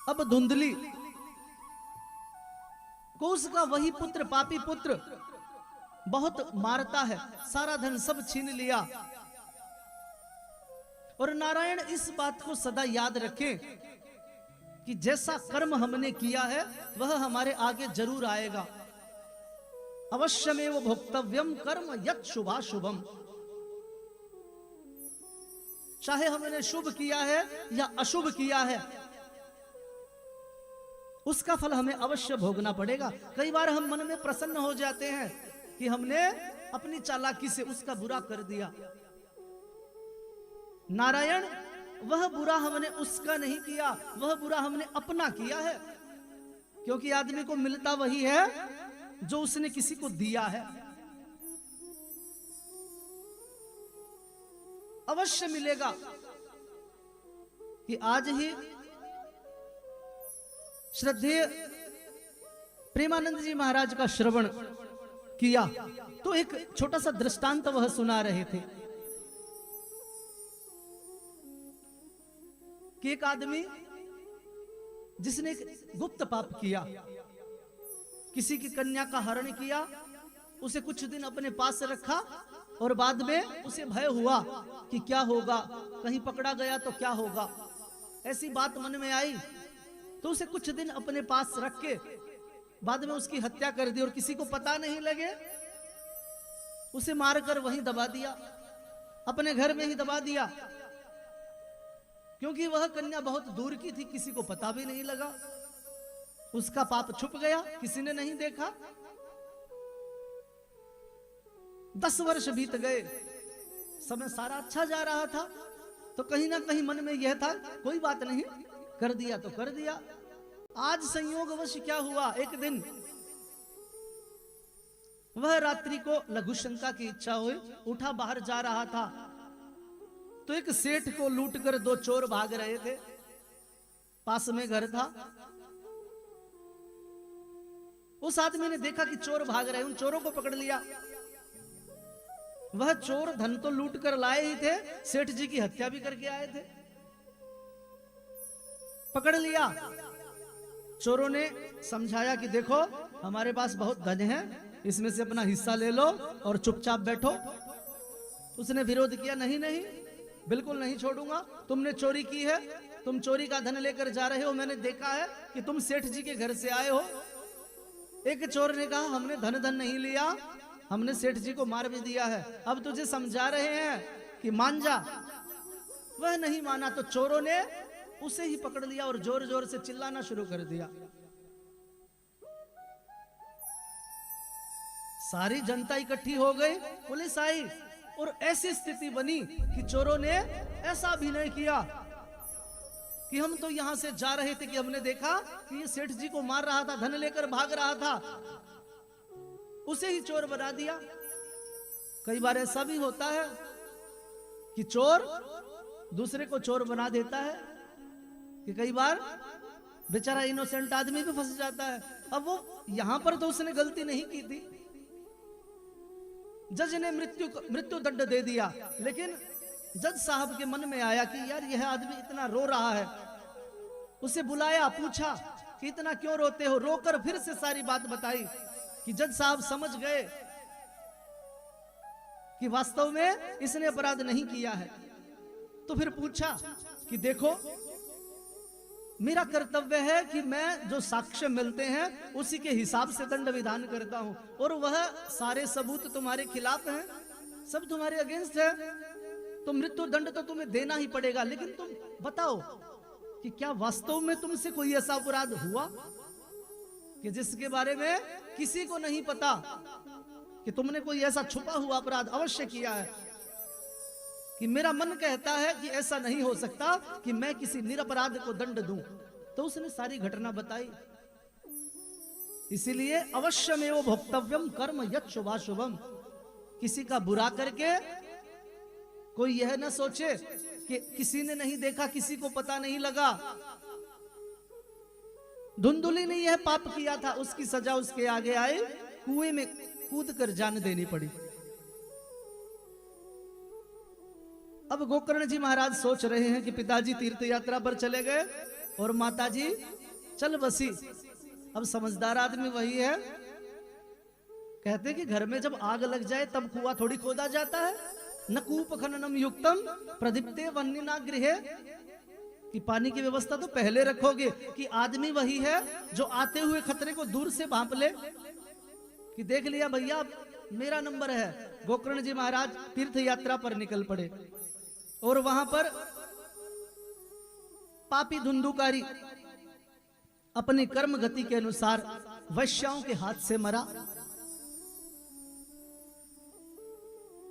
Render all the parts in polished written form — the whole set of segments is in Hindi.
अब धुंधली को उसका वही पुत्र, पापी पुत्र बहुत मारता है, सारा धन सब छीन लिया। और नारायण इस बात को सदा याद रखें कि जैसा कर्म हमने किया है वह हमारे आगे जरूर आएगा। अवश्यमेव भोक्तव्यम कर्म यत् शुभाशुभम। चाहे हमने शुभ किया है या अशुभ किया है, उसका फल हमें अवश्य भोगना पड़ेगा। कई बार हम मन में प्रसन्न हो जाते हैं कि हमने अपनी चालाकी से उसका बुरा कर दिया। नारायण, वह बुरा हमने उसका नहीं किया, वह बुरा हमने अपना किया है। क्योंकि आदमी को मिलता वही है जो उसने किसी को दिया है। अवश्य मिलेगा कि आज ही श्रद्धेय प्रेमानंद जी महाराज का श्रवण किया तो एक छोटा सा दृष्टांत वह सुना रहे थे कि एक आदमी जिसने एक गुप्त पाप किया, किसी की कन्या का हरण किया, उसे कुछ दिन अपने पास रखा और बाद में उसे भय हुआ कि क्या होगा, कहीं पकड़ा गया तो क्या होगा। ऐसी बात मन में आई तो उसे कुछ दिन अपने पास रख के बाद में उसकी हत्या कर दी और किसी को पता नहीं लगे उसे मारकर वहीं दबा दिया, अपने घर में ही दबा दिया। क्योंकि वह कन्या बहुत दूर की थी, किसी को पता भी नहीं लगा, उसका पाप छुप गया, किसी ने नहीं देखा। 10 वर्ष बीत गए, समय सारा अच्छा जा रहा था, तो कहीं ना कहीं मन में यह था कोई बात नहीं, कर दिया तो कर दिया। आज संयोगवश क्या हुआ, एक दिन वह रात्रि को लघु शंका की इच्छा हुई, उठा बाहर जा रहा था तो एक सेठ को लूटकर 2 चोर भाग रहे थे, पास में घर था। उस आदमी ने देखा कि चोर भाग रहे, उन चोरों को पकड़ लिया। वह चोर धन तो लूट कर लाए ही थे, सेठ जी की हत्या भी करके आए थे। पकड़ लिया। चोरों ने समझाया कि देखो हमारे पास बहुत धन है, इसमें से अपना हिस्सा ले लो और चुपचाप बैठो। उसने विरोध किया, नहीं नहीं बिल्कुल नहीं छोड़ूंगा, तुमने चोरी की है, तुम चोरी का धन लेकर जा रहे हो, मैंने देखा है कि तुम सेठ जी के घर से आए हो। एक चोर ने कहा हमने धन नहीं लिया, हमने सेठ जी को मार भी दिया है, अब तुझे समझा रहे हैं कि मान जा। वह नहीं माना तो चोरों ने उसे ही पकड़ लिया और जोर जोर से चिल्लाना शुरू कर दिया। सारी जनता इकट्ठी हो गई, पुलिस आई और ऐसी स्थिति बनी कि चोरों ने ऐसा अभिनय किया कि हम तो यहां से जा रहे थे कि हमने देखा कि ये सेठ जी को मार रहा था, धन लेकर भाग रहा था, उसे ही चोर बना दिया। कई बार ऐसा भी होता है कि चोर दूसरे को चोर बना देता है, कि कई बार बेचारा इनोसेंट आदमी भी फंस जाता है। अब वो यहां पर तो उसने गलती नहीं की थी, जज ने मृत्यु दंड दे दिया, लेकिन जज साहब के मन में आया कि यार यह आदमी इतना रो रहा है। उसे बुलाया, पूछा कि इतना क्यों रोते हो, रोकर फिर से सारी बात बताई कि जज साहब समझ गए कि वास्तव में इसने अपराध नहीं किया है। तो फिर पूछा कि देखो मेरा कर्तव्य है कि मैं जो साक्ष्य मिलते हैं उसी के हिसाब से दंड विधान करता हूं, और वह सारे सबूत तुम्हारे खिलाफ हैं, सब तुम्हारे अगेंस्ट है, तो मृत्यु दंड तो तुम्हें देना ही पड़ेगा। लेकिन तुम बताओ कि क्या वास्तव में तुमसे कोई ऐसा अपराध हुआ कि जिसके बारे में किसी को नहीं पता, कि तुमने कोई ऐसा छुपा हुआ अपराध अवश्य किया है? कि मेरा मन कहता है कि ऐसा नहीं हो सकता कि मैं किसी निरपराध को दंड दूं। तो उसने सारी घटना बताई। इसीलिए अवश्यमेव भोक्तव्यम कर्म यत् शुभाशुभम। किसी का बुरा करके कोई यह न सोचे कि किसी ने नहीं देखा, किसी को पता नहीं लगा। धुंधुली ने यह पाप किया था, उसकी सजा उसके आगे आई, कुएं में कूदकर जान देनी पड़ी। अब गोकर्ण जी महाराज सोच रहे हैं कि पिताजी तीर्थ यात्रा पर चले गए, और माता जी चल बसी। अब समझदार आदमी वही है, कहते कि घर में जब आग लग जाए तब कुआं थोड़ी खोदा जाता है। न कूप खननम युक्तम प्रदीप्ते वन्यना गृहे, कि पानी की व्यवस्था तो पहले रखोगे। कि आदमी वही है जो आते हुए खतरे को दूर से भांप ले, कि देख लिया भैया मेरा नंबर है। गोकर्ण जी महाराज तीर्थ यात्रा पर निकल पड़े और वहां पर पापी धुंधुकारी अपनी कर्म गति के अनुसार वैश्याओं के हाथ से मरा।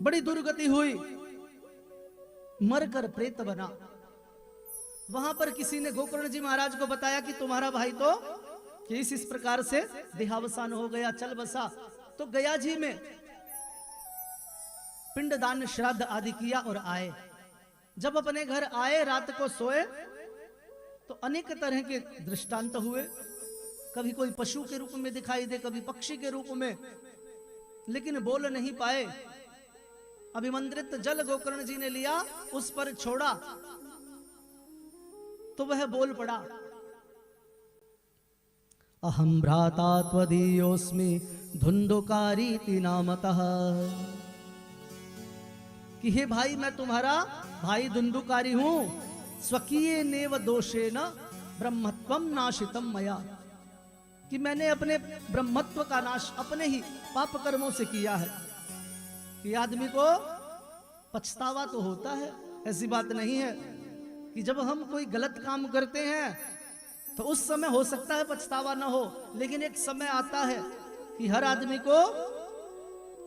बड़ी दुर्गति हुई, मरकर प्रेत बना। वहां पर किसी ने गोकर्ण जी महाराज को बताया कि तुम्हारा भाई तो कि इस प्रकार से देहावसान हो गया, चल बसा। तो गया जी में पिंडदान श्राद्ध आदि किया और आए। जब अपने घर आए, रात को सोए, तो अनेक तरह के दृष्टांत हुए। कभी कोई पशु के रूप में दिखाई दे, कभी पक्षी के रूप में, लेकिन बोल नहीं पाए। अभिमंत्रित जल गोकर्ण जी ने लिया, उस पर छोड़ा तो वह बोल पड़ा, अहम भ्राता त्वदीयोस्मि धुंधुकारीति नामतः, कि हे भाई मैं तुम्हारा भाई धुंधुकारी हूं। स्वकीय नेव दोषेन ब्रह्मत्वम नाशितम मया, कि मैंने अपने ब्रह्मत्व का नाश अपने ही पाप कर्मों से किया है। कि आदमी को पछतावा तो होता है, ऐसी बात नहीं है कि जब हम कोई गलत काम करते हैं तो उस समय हो सकता है पछतावा ना हो, लेकिन एक समय आता है कि हर आदमी को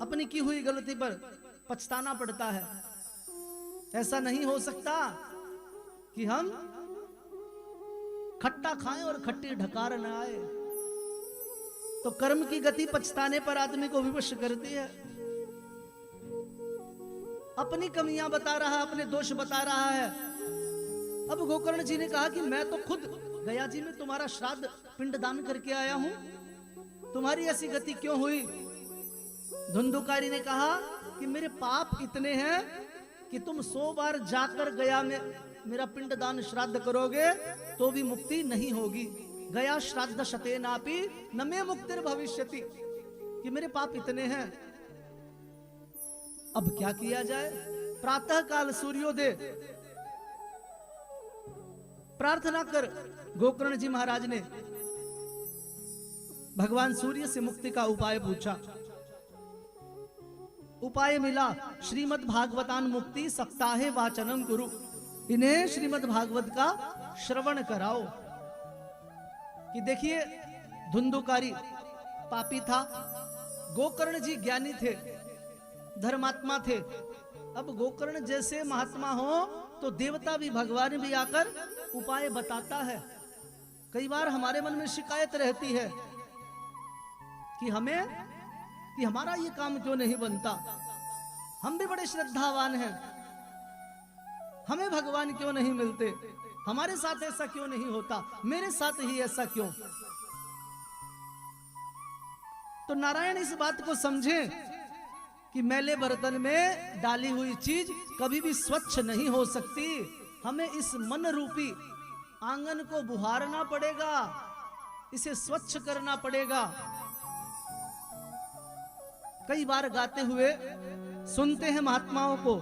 अपनी की हुई गलती पर पछताना पड़ता है। ऐसा नहीं हो सकता कि हम खट्टा खाएं और खट्टी ढकार न आए। तो कर्म की गति पछताने पर आदमी को विवश करती है। अपनी कमियां बता रहा है, अपने दोष बता रहा है। अब गोकर्ण जी ने कहा कि मैं तो खुद गया जी में तुम्हारा श्राद्ध पिंडदान करके आया हूं, तुम्हारी ऐसी गति क्यों हुई? धुंधुकारी ने कहा कि मेरे पाप इतने हैं कि तुम 100 बार जाकर गया में मेरा पिंडदान श्राद्ध करोगे तो भी मुक्ति नहीं होगी। गया श्राद्ध शतेनापि न मे मुक्तिर भविष्यति, कि मेरे पाप इतने हैं। अब क्या किया जाए? प्रातः काल सूर्योदय प्रार्थना कर गोकर्ण जी महाराज ने भगवान सूर्य से मुक्ति का उपाय पूछा। उपाय मिला, श्रीमद् भागवतान मुक्ति सप्ताहे वाचनम कुरु, इन्हें श्रीमद् भागवत का श्रवण कराओ। कि देखिए धुंधुकारी पापी था, गोकर्ण जी ज्ञानी थे, धर्मात्मा थे। अब गोकर्ण जैसे महात्मा हो तो देवता भी, भगवान भी आकर उपाय बताता है। कई बार हमारे मन में शिकायत रहती है कि हमारा ये काम क्यों नहीं बनता, हम भी बड़े श्रद्धावान हैं, हमें भगवान क्यों नहीं मिलते, हमारे साथ ऐसा क्यों नहीं होता, मेरे साथ ही ऐसा क्यों। तो नारायण इस बात को समझें कि मैले बर्तन में डाली हुई चीज कभी भी स्वच्छ नहीं हो सकती। हमें इस मन रूपी आंगन को बुहारना पड़ेगा, इसे स्वच्छ करना पड़ेगा। कई बार गाते हुए सुनते हैं महात्माओं को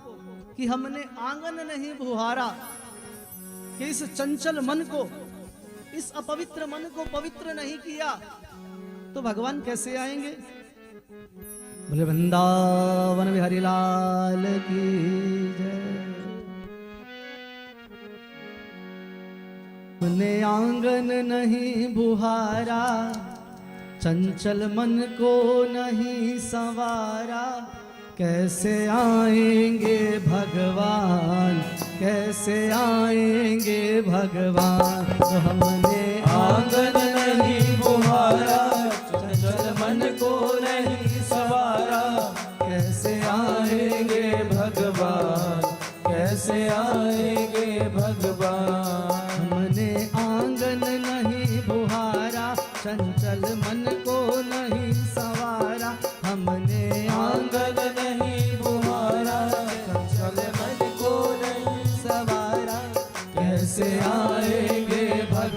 कि हमने आंगन नहीं बुहारा, कि इस चंचल मन को, इस अपवित्र मन को पवित्र नहीं किया तो भगवान कैसे आएंगे? बोले वृंदावन बिहारी लाल की जय। हमने आंगन नहीं बुहारा, चंचल मन को नहीं संवारा, कैसे आएंगे भगवान, कैसे आएंगे भगवान। तो हमने आंगन नहीं बुहारा, चंचल मन को नहीं सवारा, कैसे आएंगे भगवान, कैसे आएंगे भगवान। हमने आंगन नहीं बुहारा, चंचल मन को नहीं सवारा, हमने आंगन नहीं बुहारा, चंचल मन को नहीं सवारा, कैसे आएंगे भगवान,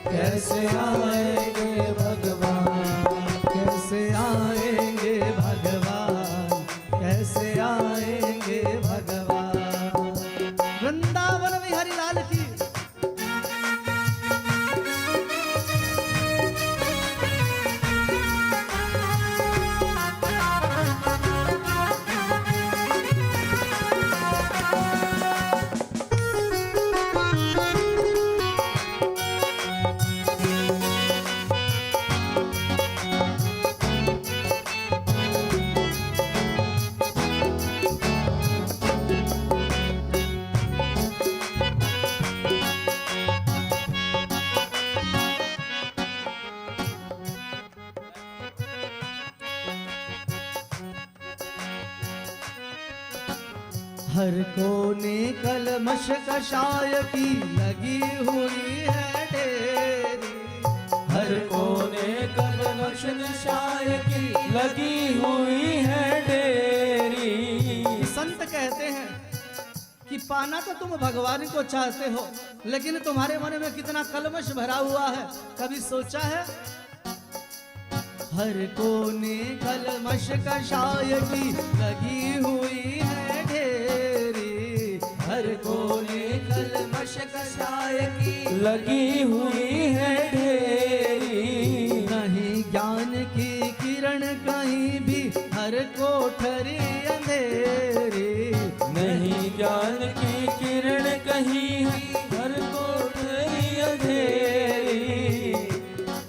कैसे आएंगे भगवान, कैसे आएंगे भगवान, कैसे आएंगे भगवान। वृंदावन बिहारी लाल की। हर कोने कलमश कषाय की लगी हुई है ढेरी। हर कोने कलमश निशाय की लगी हुई है डेरी। संत कहते हैं कि पाना तो तुम भगवान को चाहते हो, लेकिन तुम्हारे मन में कितना कलमश भरा हुआ है, कभी सोचा है? हर कोने कलमश कषाय की लगी हुई है ढेरी। हर कोने कलमश कषाय की लगी हुई है ढेरी। नहीं ज्ञान की किरण कहीं भी, हर कोठरी अंधेरी। नहीं ज्ञान की किरण कहीं, हर कोठरी अंधेरी।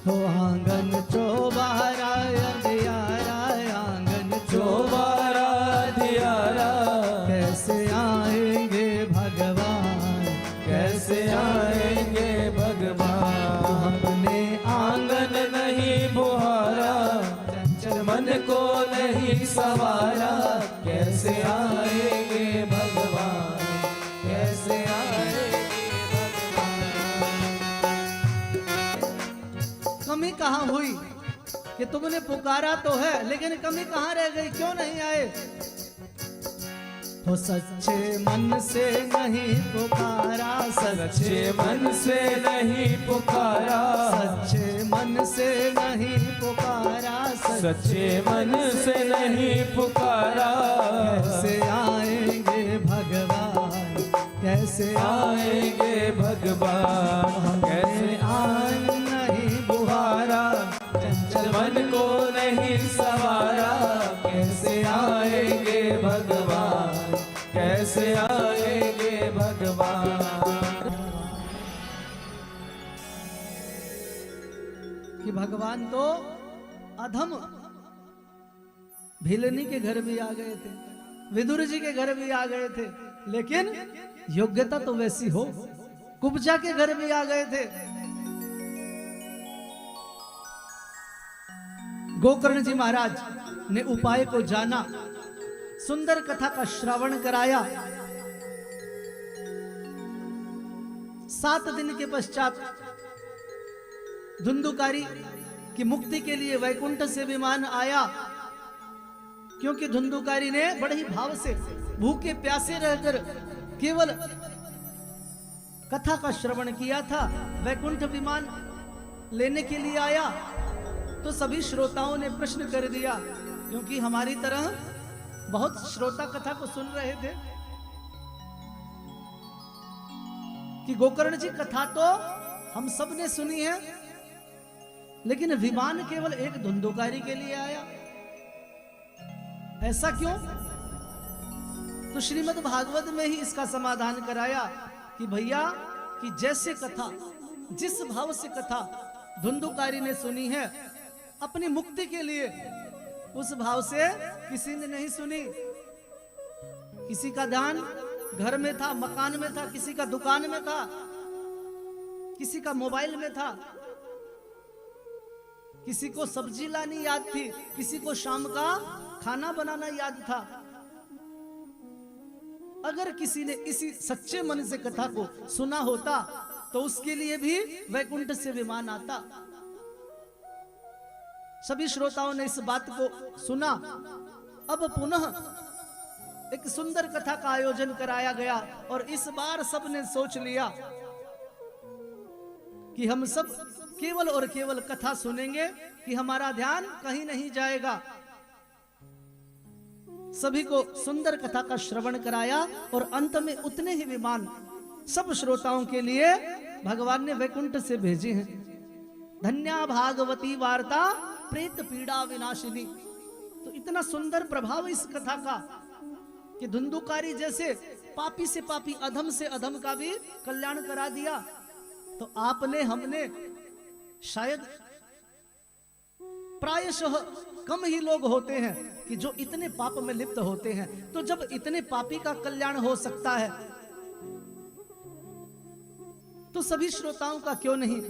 हो आंगन चौबारा अंधियारा, आंगन चौबारा अंधियारा। कैसे आएंगे भगवान, कैसे आएंगे भगवान। अपने आंगन नहीं बुहारा, चंचल मन को नहीं सवारा। कैसे आएंगे भगवान, कैसे आएंगे भगवान। कमी कहाँ हुई कि तुमने पुकारा तो है, लेकिन कमी कहाँ रह गई, क्यों नहीं आए? हो सच्चे मन से नहीं पुकारा, सच्चे मन से नहीं पुकारा। सच्चे मन से नहीं पुकारा, सच्चे मन से नहीं पुकारा। कैसे आएंगे भगवान, कैसे आएंगे भगवान। कैसे आए नहीं बुहारा, चंचल मन को नहीं सवारा। कैसे आएंगे भगवान, कैसे आएंगे भगवान। कि भगवान तो अधम भिलनी के घर भी आ गए थे, विदुर जी के घर भी आ गए थे, लेकिन योग्यता तो वैसी हो। कुब्जा के घर भी आ गए थे, गोकर्ण जी महाराज ने उपाय को जाना, सुंदर कथा का श्रवण कराया। 7 दिन के पश्चात धुंधुकारी की मुक्ति के लिए वैकुंठ से विमान आया, क्योंकि धुंधुकारी ने बड़े ही भाव से भूखे प्यासे रहकर केवल कथा का श्रवण किया था। वैकुंठ विमान लेने के लिए आया तो सभी श्रोताओं ने प्रश्न कर दिया, क्योंकि हमारी तरह बहुत श्रोता कथा को सुन रहे थे कि गोकर्ण जी कथा तो हम सब ने सुनी है, लेकिन विमान केवल एक धुंधुकारी के लिए आया, ऐसा क्यों? तो श्रीमद् भागवत में ही इसका समाधान कराया कि भैया कि जैसे कथा, जिस भाव से कथा धुंधुकारी ने सुनी है अपनी मुक्ति के लिए, उस भाव से किसी ने नहीं सुनी। किसी का ध्यान घर में था, मकान में था, किसी का दुकान में था, किसी का मोबाइल में था, किसी को सब्जी लानी याद थी, किसी को शाम का खाना बनाना याद था। अगर किसी ने इसी सच्चे मन से कथा को सुना होता तो उसके लिए भी वैकुंठ से विमान आता। सभी श्रोताओं ने इस बात को सुना। अब पुनः एक सुंदर कथा का आयोजन कराया गया और इस बार सबने सोच लिया कि हम सब केवल और केवल कथा सुनेंगे कि हमारा ध्यान कहीं नहीं जाएगा। सभी को सुंदर कथा का श्रवण कराया और अंत में उतने ही विमान सब श्रोताओं के लिए भगवान ने वैकुंठ से भेजे हैं। धन्या भागवती वार्ता प्रेत पीड़ा विनाशिनी। तो इतना सुंदर प्रभाव इस कथा का कि धुंधुकारी जैसे पापी से पापी, अधम से अधम का भी कल्याण करा दिया। तो आपने हमने शायद प्रायशः कम ही लोग होते हैं कि जो इतने पाप में लिप्त होते हैं। तो जब इतने पापी का कल्याण हो सकता है तो सभी श्रोताओं का क्यों नहीं।